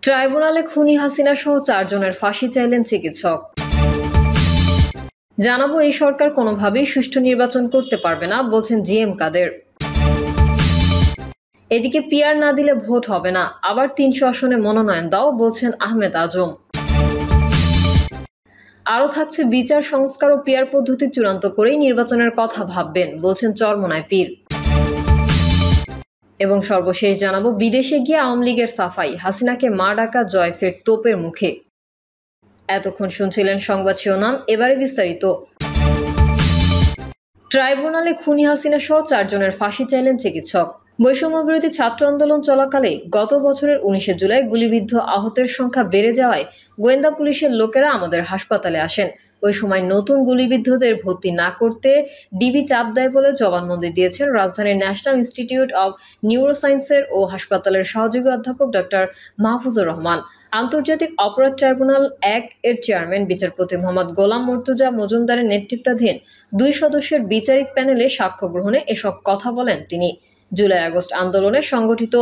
ট্রাইব্যুনালে খুনি হাসিনা সহ 4 জনের ফাঁসি চাইলেন চিকিৎসক। জানাবো, এই সরকার কোনোভাবেই সুষ্ঠু নির্বাচন করতে পারবে না বলছেন জিএম কাদের। এদিকে পিআর না দিলে ভোট হবে না, আবার 300 আসনে মনোনয়ন দাও বলছেন আহমেদ আজম। আরও থাকছে, বিচার সংস্কার ও পিআর পদ্ধতি চূড়ান্ত করেই নির্বাচনের কথা ভাববেন বলছেন চরমোনাই পীর। এবং সর্বশেষ জানাবো, বিদেশে গিয়ে আওয়ামী লীগের সাফাই, হাসিনাকে মা ডাকা জয় ফের তোপের মুখে। এতক্ষণ শুনছিলেন সংবাদ শিরোনাম, এবারে বিস্তারিত। ট্রাইব্যুনালে খুনি হাসিনা সহ 4 জনের ফাঁসি চাইলেন চিকিৎসক। বৈষম্য বিরোধী ছাত্র আন্দোলন চলাকালে গত বছরের 19 জুলাই গুলিবিদ্ধ আহতের সংখ্যা বেড়ে যাওয়ায় গোয়েন্দা পুলিশের লোকেরা আমাদের হাসপাতালে আসেন। ওই সময় নতুন গুলিবিদ্ধদের ভর্তি না করতে ডিবি চাপ দেয় বলে জবানবন্দি দিয়েছেন রাজধানীর ন্যাশনাল ইনস্টিটিউট অব নিউরোসায়েন্সের ও হাসপাতালের সহযোগী অধ্যাপক ডক্টর মাহফুজুর রহমান। আন্তর্জাতিক অপরাধ ট্রাইব্যুনাল 1 এর চেয়ারম্যান বিচারপতি মোহাম্মদ গোলাম মর্তুজা মজুমদারের নেতৃত্বাধীন 2 সদস্যের বিচারিক প্যানেলে সাক্ষ্য গ্রহণে এসব কথা বলেন তিনি। জুলাই আগস্ট আন্দোলনে সংগঠিত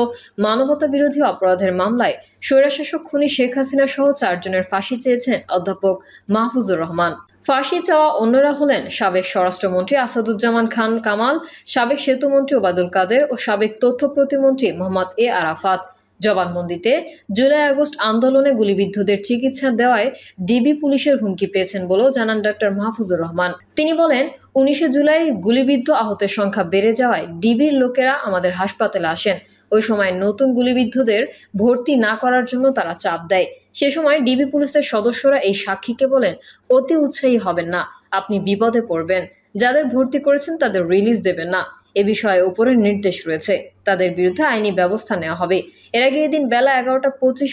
মানবতা বিরোধী অপরাধের মামলায় স্বৈরশাসক খুনি শেখ হাসিনা সহ 4 জনের ফাঁসি চেয়েছেন অধ্যাপক মাহফুজুর রহমান। ফাঁসি চাওয়া অন্যরা হলেন সাবেক স্বরাষ্ট্রমন্ত্রী আসাদুজ্জামান খান কামাল, সাবেক সেতুমন্ত্রী ওবায়দুল কাদের ও সাবেক তথ্য প্রতিমন্ত্রী মোহাম্মদ এ আরাফাত। জবানবন্দিতে জুলাই আগস্ট আন্দোলনে গুলিবিদ্ধদের চিকিৎসা দেওয়ায় ডিবি পুলিশের হুমকি পেয়েছেন বলেও জানান ডক্টর মাহফুজুর রহমান। তিনি বলেন, 19 জুলাই গুলিবিদ্ধ আহতের সংখ্যা বেড়ে যাওয়ায় ডিবির লোকেরা আমাদের হাসপাতালে আসেন। ওই সময় নতুন গুলিবিদ্ধদের ভর্তি না করার জন্য তারা চাপ দেয়। সে সময় ডিবি পুলিশের সদস্যরা এই সাক্ষীকে বলেন, অতি উৎসাহী হবেন না, আপনি বিপদে পড়বেন। যাদের ভর্তি করেছেন তাদের রিলিজ দেবেন না। এ বিষয়ে উপরের নির্দেশ রয়েছে, তাদের বিরুদ্ধে আইনি ব্যবস্থা নেওয়া হবে। এর আগে এদিন বেলা 11:25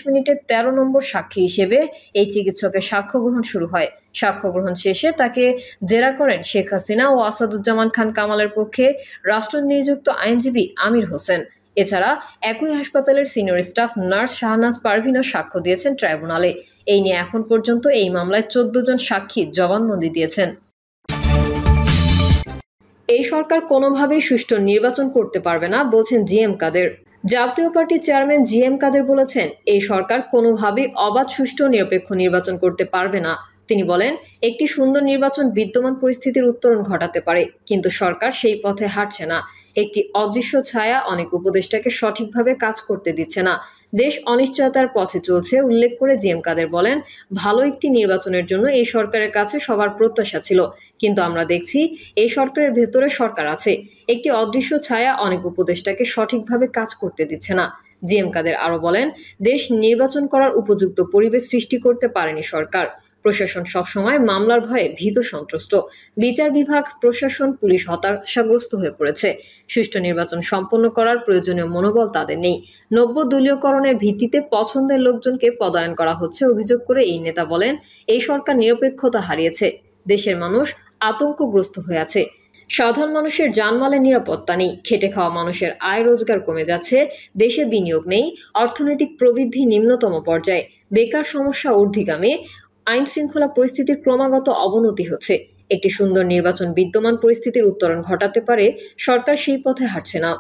13 নম্বর সাক্ষী হিসেবে এই চিকিৎসকের সাক্ষ্য গ্রহণ শুরু হয়। সাক্ষ্য গ্রহণ শেষে তাকে জেরা করেন শেখ হাসিনা ও আসাদুজ্জামান খান কামালের পক্ষে রাষ্ট্র নিযুক্ত আইনজীবী আমির হোসেন। এছাড়া একই হাসপাতালের সিনিয়র স্টাফ নার্স শাহনাজ পারভিনও সাক্ষ্য দিয়েছেন ট্রাইব্যুনালে। এই নিয়ে এখন পর্যন্ত এই মামলায় 14 জন সাক্ষী জবানবন্দি দিয়েছেন। এই সরকার কোনোভাবেই সুষ্ঠু নির্বাচন করতে পারবে না বলছেন জিএম কাদের। জাতীয় পার্টির চেয়ারম্যান জিএম কাদের বলেছেন, এই সরকার কোনোভাবেই অবাধ, সুষ্ঠু ও নিরপেক্ষ নির্বাচন করতে পারবে না। তিনি বলেন, একটি সুন্দর নির্বাচন বিদ্যমান পরিস্থিতির উত্তরণ ঘটাতে পারে, কিন্তু সরকার সেই পথে হাঁটছে না। একটি অদৃশ্য ছায়া অনেক উপদেষ্টাকে সঠিকভাবে কাজ করতে দিচ্ছে না। দেশ অনিশ্চয়তার পথে চলছে উল্লেখ করে জিএম কাদের বলেন, ভালো একটি নির্বাচনের জন্য এই সরকারের কাছে সবার প্রত্যাশা ছিল, কিন্তু আমরা দেখছি এই সরকারের ভেতরে সরকার আছে, একটি অদৃশ্য ছায়া অনেক উপদেষ্টাকে সঠিকভাবে কাজ করতে দিচ্ছে না। জিএম কাদের আরও বলেন, দেশ নির্বাচন করার উপযুক্ত পরিবেশ সৃষ্টি করতে পারেনি সরকার। প্রশাসন সবসময় মামলার ভয়ে ভীত সন্ত্রস্ত। বিচার বিভাগ, প্রশাসন, পুলিশ হতাশাগ্রস্ত হয়ে পড়েছে। সুষ্ঠু নির্বাচন সম্পন্ন করার প্রয়োজনীয় মনোবল তাদের নেই। নব্য দলীয়করণের ভিত্তিতে পছন্দের লোকজনকে পদায়ন করা হচ্ছে অভিযোগ করে এই নেতা বলেন, এই সরকার নিরপেক্ষতা হারিয়েছে। দেশের মানুষ আতঙ্কগ্রস্ত হয়ে আছে। সাধারণ মানুষের জানমালের নিরাপত্তা নেই। খেটে খাওয়া মানুষের আয় রোজগার কমে যাচ্ছে। দেশে বিনিয়োগ নেই। অর্থনৈতিক প্রবৃদ্ধি নিম্নতম পর্যায়ে। বেকার সমস্যা ঊর্ধ্বগামী। আইন শৃঙ্খলা পরিস্থিতির ক্রমাগত অবনতি হচ্ছে। একটি সুন্দর নির্বাচন বিদ্যমান পরিস্থিতির উত্তরণ ঘটাতে পারে, সরকার সেই পথে হাঁটছে না।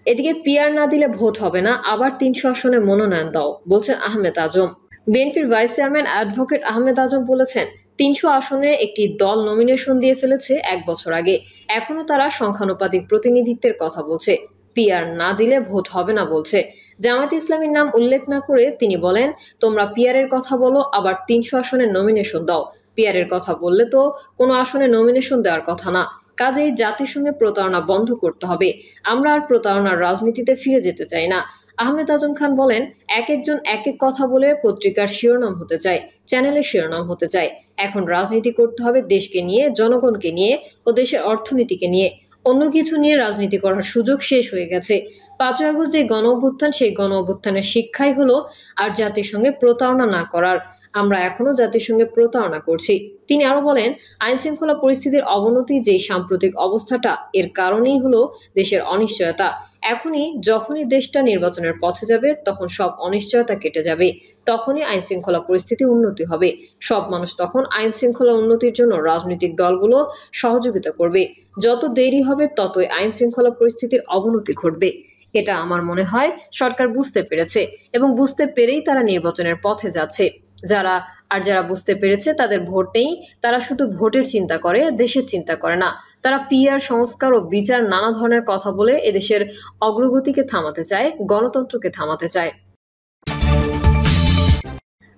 এদিকে পিআর না দিলে ভোট হবে না, আবার 300 আসনে মনোনয়ন দাও বলছেন আহমেদ আজম। বিএনপির ভাইস চেয়ারম্যান অ্যাডভোকেট আহমেদ আজম বলেছেন, 300 আসনে একটি দল নমিনেশন দিয়ে ফেলেছে 1 বছর আগে, এখনো তারা সংখ্যানুপাতিক প্রতিনিধিত্বের কথা বলছে। পিআর না দিলে ভোট হবে না বলছে। জামায়াতে ইসলামীর নাম উল্লেখ না করে তিনি বলেন, তোমরা পিআরের কথা বলো, আবার 300 আসনে নমিনেশন দাও। পিআরের কথা বললে তো কোনো আসনে নমিনেশন দেওয়ার কথা না। কাজেই জাতির সঙ্গে প্রতারণা বন্ধ করতে হবে। আমরা আর প্রতারণার রাজনীতিতে ফিরে যেতে চাই না। আহমেদ আজম খান বলেন, এক একজন এক এক কথা বলে পত্রিকার শিরোনাম হতে চায়, চ্যানেলের শিরোনাম হতে চায়। এখন রাজনীতি করতে হবে দেশকে নিয়ে, জনগণকে নিয়ে ও দেশের অর্থনীতিকে নিয়ে। অন্য কিছু নিয়ে রাজনীতি করার সুযোগ শেষ হয়ে গেছে। 5ই আগস্ট যে গণ অভ্যুত্থান, সেই গণ অভ্যুত্থানের শিক্ষাই হলো আর জাতির সঙ্গে প্রতারণা না করার। আমরা এখনো জাতির সঙ্গে প্রতারণা করছি। তিনি আরো বলেন, আইন শৃঙ্খলা পরিস্থিতির অবনতি যেই সাম্প্রতিক অবস্থাটা, এর কারণেই হলো দেশের অনিশ্চয়তা। যখনই দেশটা নির্বাচনের পথে যাবে, তখন সব অনিশ্চয়তা কেটে যাবে। তখনই আইন শৃঙ্খলা পরিস্থিতি উন্নতি হবে। সব মানুষ তখন আইন শৃঙ্খলা উন্নতির জন্য রাজনৈতিক দলগুলো সহযোগিতা করবে। যত দেরি হবে ততই আইন শৃঙ্খলা পরিস্থিতির অবনতি ঘটবে। এটা আমার মনে হয় সরকার বুঝতে পেরেছে এবং বুঝতে পেরেই তারা নির্বাচনের পথে যাচ্ছে। যারা বুঝতে পেরেছে তাদের ভোট নেই, তারা শুধু ভোটের চিন্তা করে, দেশের চিন্তা করে না। তারা পিআর, সংস্কার ও বিচার নানা ধরনের কথা বলে এদেশের অগ্রগতিকে থামাতে চায়, গণতন্ত্রকে থামাতে চায়।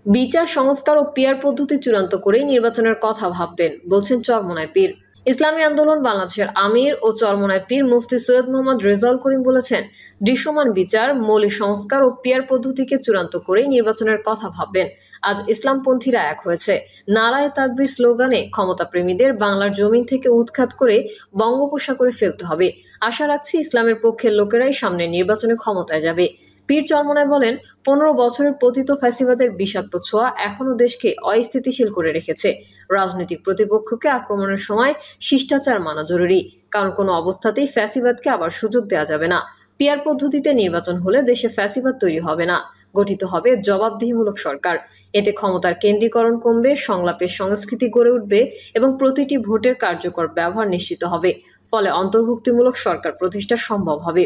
বিচার, সংস্কার ও পিআর পদ্ধতি চূড়ান্ত করেই নির্বাচনের কথা ভাববেন, বলছেন চরমোনাই পীর। ইসলামী আন্দোলন বাংলাদেশের আমির ও চরমোনাই পীর মুফতি সৈয়দ মোহাম্মদ রেজাউল করিম বলেছেন, দৃশ্যমান বিচার, মৌলিক সংস্কার ও পিআর পদ্ধতিকে চূড়ান্ত করেই নির্বাচনের কথা ভাববেন। আজ ইসলামপন্থীরা এক হয়েছে। নারায়ে তাকবীর স্লোগানে ক্ষমতাপ্রেমীদের বাংলার জমিন থেকে উৎখাত করে বঙ্গোপসাগরে ফেলতে হবে। আশা রাখছি ইসলামের পক্ষের লোকেরাই সামনে নির্বাচনে ক্ষমতায় যাবে। পীর চরমোনাই বলেন, 15 বছরের পতিত ফ্যাসিবাদের বিষাক্ত ছোঁয়া এখনো দেশকে অস্থিতিশীল করে রেখেছে। রাজনৈতিক প্রতিপক্ষকে আক্রমণের সময় শিষ্টাচার মানা জরুরি, কারণ কোনো অবস্থাতেই ফ্যাসিবাদকে আবার সুযোগ দেওয়া যাবে না। পিআর পদ্ধতিতে নির্বাচন হলে দেশে ফ্যাসিবাদ তৈরি হবে না, গঠিত হবে জবাবদিহিমূলক সরকার। এতে ক্ষমতার কেন্দ্রীকরণ কমবে, সংলাপের সংস্কৃতি গড়ে উঠবে এবং প্রতিটি ভোটের কার্যকর ব্যবহার নিশ্চিত হবে। ফলে অন্তর্ভুক্তিমূলক সরকার প্রতিষ্ঠা সম্ভব হবে।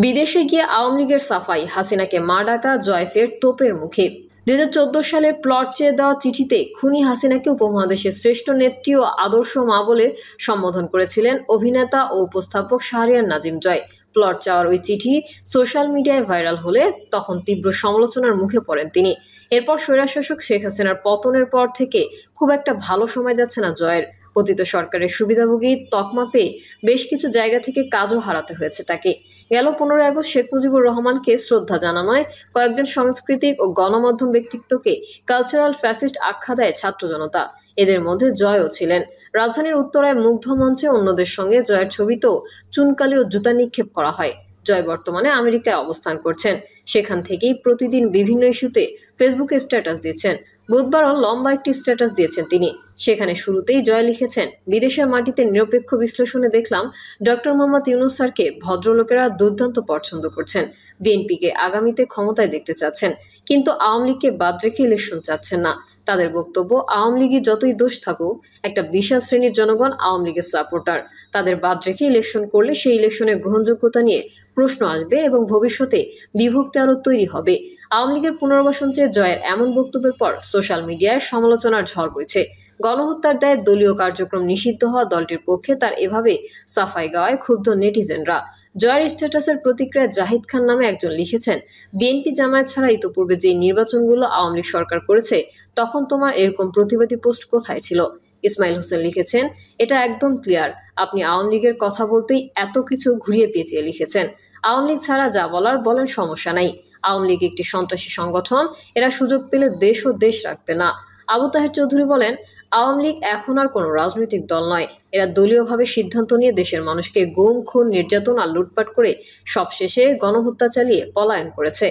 বিদেশে গিয়ে আওয়ামী লীগের সাফাই, হাসিনাকে মা ডাকা, জয় ফের তোপের মুখে। 2014 সালে প্লট চেয়ে দেওয়া চিঠিতে খুনি হাসিনাকে উপমহাদেশের শ্রেষ্ঠ নেত্রী ও আদর্শ মা বলে সম্বোধন করেছিলেন অভিনেতা ও উপস্থাপক শাহরিয়ার নাজিম জয়। প্লট চাওয়ার ওই চিঠি সোশ্যাল মিডিয়ায় ভাইরাল হলে তখন তীব্র সমালোচনার মুখে পড়েন তিনি। এরপর স্বৈরশাসক শেখ হাসিনার পতনের পর থেকে খুব একটা ভালো সময় যাচ্ছে না জয়ের। পতিত সরকারের সুবিধাভোগী তকমা পেয়ে বেশ কিছু জায়গা থেকে কাজও হারাতে হয়েছে তাকে। গেল 15 আগস্ট শেখ মুজিবুর রহমানকে শ্রদ্ধা জানানোয় কয়েকজন সাংস্কৃতিক ও গণমাধ্যম ব্যক্তিত্বকে কালচারাল ফ্যাসিস্ট আখ্যা দেয় ছাত্র জনতা। এদের মধ্যে জয়ও ছিলেন। রাজধানীর উত্তরায় মুগ্ধ মঞ্চে অন্যদের সঙ্গে জয়ের ছবিতেও চুনকালি ও জুতা নিক্ষেপ করা হয়। জয় বর্তমানে আমেরিকায় অবস্থান করছেন। সেখান থেকেই প্রতিদিন বিভিন্ন ইস্যুতে ফেসবুকে স্ট্যাটাস দিচ্ছেন। বুধবারও লম্বা একটি স্ট্যাটাস দিয়েছেন তিনি। সেখানে শুরুতেই জয় লিখেছেন, বিদেশের মাটিতে নিরপেক্ষ বিশ্লেষণে দেখলাম ডক্টর মোহাম্মদ ইউনূস স্যারকে ভদ্রলোকেরা দুর্দান্ত পছন্দ করছেন। বিএনপিকে আগামীতে ক্ষমতায় দেখতে চাচ্ছেন, কিন্তু আওয়ামী লীগকে বাদ রেখে ইলেকশন চাচ্ছেন না। তাদের বক্তব্য, আওয়ামী লীগের যতই দোষ থাকুক, একটা বিশাল শ্রেণীর জনগণ আওয়ামী লীগের সাপোর্টার। তাদের বাদ রেখে ইলেকশন করলে সেই ইলেকশনের গ্রহণযোগ্যতা নিয়ে প্রশ্ন আসবে এবং ভবিষ্যতে বিভক্তি আরও তৈরি হবে। আওয়ামী লীগের পুনর্বাসন চেয়ে জয়ের এমন বক্তব্যের পর সোশ্যাল মিডিয়ায় সমালোচনার ঝড় বইছে। গণহত্যার দায়ে দলীয় কার্যক্রম নিষিদ্ধ হওয়া দলটির পক্ষে তার এভাবে সাফাই গাওয়ায় ক্ষুব্ধ নেটিজেনরা। জয়ের স্ট্যাটাসের প্রতিক্রিয়ায় জাহিদ খান নামে একজন লিখেছেন, বিএনপি জামায়াত ছাড়া ইতোপূর্বে যে নির্বাচনগুলো আওয়ামী লীগ সরকার করেছে তখন তোমার এরকম প্রতিবাদী পোস্ট কোথায় ছিল? ইসমাইল হোসেন লিখেছেন, এটা একদম ক্লিয়ার, আপনি আওয়ামী লীগের কথা বলতেই এত কিছু ঘুরিয়ে পেঁচিয়ে লিখেছেন। আওয়ামী লীগ ছাড়া যা বলার বলেন, সমস্যা নাই। আওয়ামী লীগ একটি সন্ত্রাসী সংগঠন, এরা সুযোগ পেলে দেশ ও দেশ রাখবে না। আবু তাহের চৌধুরী বলেন, আওয়ামী লীগ এখন আর কোনো রাজনৈতিক দল নয়, এরা দলীয়ভাবে সিদ্ধান্ত নিয়ে দেশের মানুষকে গুম, খুন, নির্যাতন আর লুটপাট করে সবশেষে গণহত্যা চালিয়ে পলায়ন করেছে।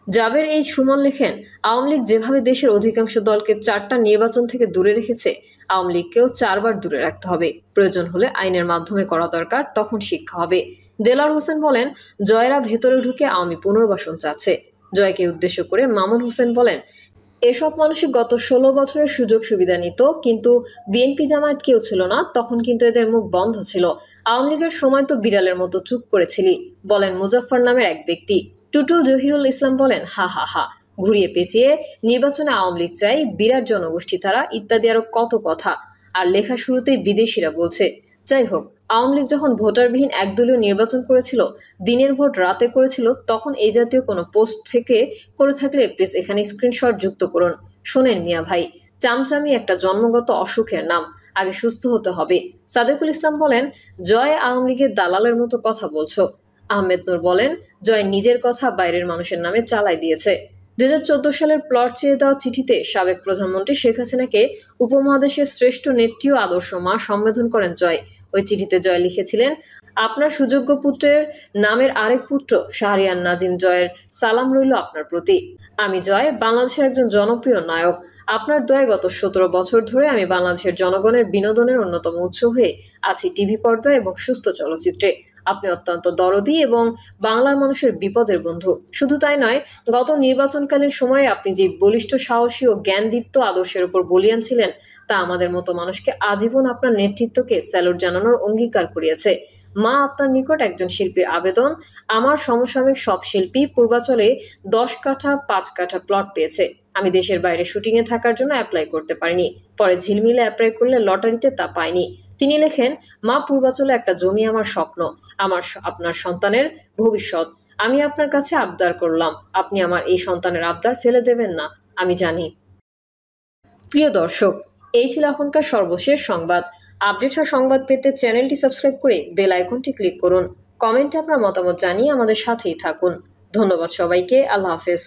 জাবের এই সুমন লেখেন, আওয়ামী লীগ যেভাবে দেশের অধিকাংশ দলকে 4টা নির্বাচন থেকে দূরে রেখেছে, আওয়ামী লীগকেও 4 বার দূরে রাখতে হবে। প্রয়োজন হলে আইনের মাধ্যমে করা দরকার, তখন শিক্ষা হবে। দেলার হোসেন বলেন, জয়রা ভেতরে ঢুকে আওয়ামী পুনর্বাসন চাচ্ছে। জয়কে উদ্দেশ্য করে মামুন হোসেন বলেন, এসব মানুষই গত 16 বছরের সুযোগ সুবিধা নিত, কিন্তু বিএনপি জামায়াত কেউ ছিল না, তখন কিন্তু এদের মুখ বন্ধ ছিল। আওয়ামী লীগের সময় তো বিড়ালের মতো চুপ করেছিলি, বলেন মুজাফফর নামের এক ব্যক্তি। টুটুল জহিরুল ইসলাম বলেন, হা হা হা, ঘুরিয়ে পেঁচিয়ে নির্বাচনে আওয়ামী লীগ চাই, বিরাট জনগোষ্ঠী তারা, ইত্যাদি আরো কত কথা। আর লেখা শুরুতেই বিদেশিরা বলছে। যাই হোক, আওয়ামী লীগ যখন ভোটারবিহীন একদলীয় নির্বাচন করেছিল, দিনের ভোট রাতে করেছিল, তখন এই জাতীয় কোনো পোস্ট থেকে করে থাকলে প্লিজ এখানে স্ক্রিনশট যুক্ত করুন। শোনেন মিয়া ভাই, চামচামি একটা জন্মগত অসুখের নাম, আগে সুস্থ হতে হবে। সাদেকুল ইসলাম বলেন, জয় আওয়ামী লীগের দালালের মতো কথা বলছো। আহমেদ নূর বলেন, জয় নিজের কথা বাইরের মানুষের নামে চালাই দিয়েছে। 2014 সালের প্লট চেয়ে দেওয়া চিঠিতে সাবেক প্রধানমন্ত্রী শেখ হাসিনাকে উপমহাদেশের শ্রেষ্ঠ নেত্রী ও আদর্শ মা সম্বোধন করেন জয়। ওই চিঠিতে জয় লিখেছিলেন, আপনার সুযোগ্য পুত্রের নামের আরেক পুত্র শাহরিয়ার নাজিম জয়ের সালাম রইল আপনার প্রতি। আমি জয়, বাংলাদেশের একজন জনপ্রিয় নায়ক। আপনার দয়ায় গত 17 বছর ধরে আমি বাংলাদেশের জনগণের বিনোদনের অন্যতম উৎস হয়ে আছি টিভি পর্দায় এবং সুস্থ চলচ্চিত্রে। আপনি অত্যন্ত দরদি এবং বাংলার মানুষের বিপদের বন্ধু। শুধু তাই নয়, গত নির্বাচনকালীন সময়ে আপনি যে বলিষ্ঠ, সাহসী ও জ্ঞানদীপ্ত আদর্শের উপর বলিয়ান ছিলেন, তা আমাদের মতো মানুষকে আজীবন আপনার নেতৃত্বকে স্যালুট জানানোর অঙ্গীকার করিয়েছে। মা, আপনার নিকট একজন শিল্পীর আবেদন। আমার সমসাময়িক সব শিল্পী পূর্বাচলে 10 কাঠা 5 কাঠা প্লট পেয়েছে। আমি দেশের বাইরে শুটিংয়ে থাকার জন্য অ্যাপ্লাই করতে পারিনি। পরে ঝিলমিলে অ্যাপ্লাই করলে লটারিতে তা পাইনি। তিনি লেখেন, মা, পূর্বাচলে একটা জমি আমার স্বপ্ন, আপনার সন্তানের ভবিষ্যৎ। আমি আপনার কাছে আবদার করলাম, আপনি আমার এই সন্তানের আবদার ফেলে দেবেন না, আমি জানি। প্রিয় দর্শক, এই ছিল এখনকার সর্বশেষ সংবাদ। আপডেট হওয়া সংবাদ পেতে চ্যানেলটি সাবস্ক্রাইব করে বেল আইকনটি ক্লিক করুন। কমেন্টে আপনার মতামত জানিয়ে আমাদের সাথেই থাকুন। ধন্যবাদ সবাইকে। আল্লাহ হাফেজ।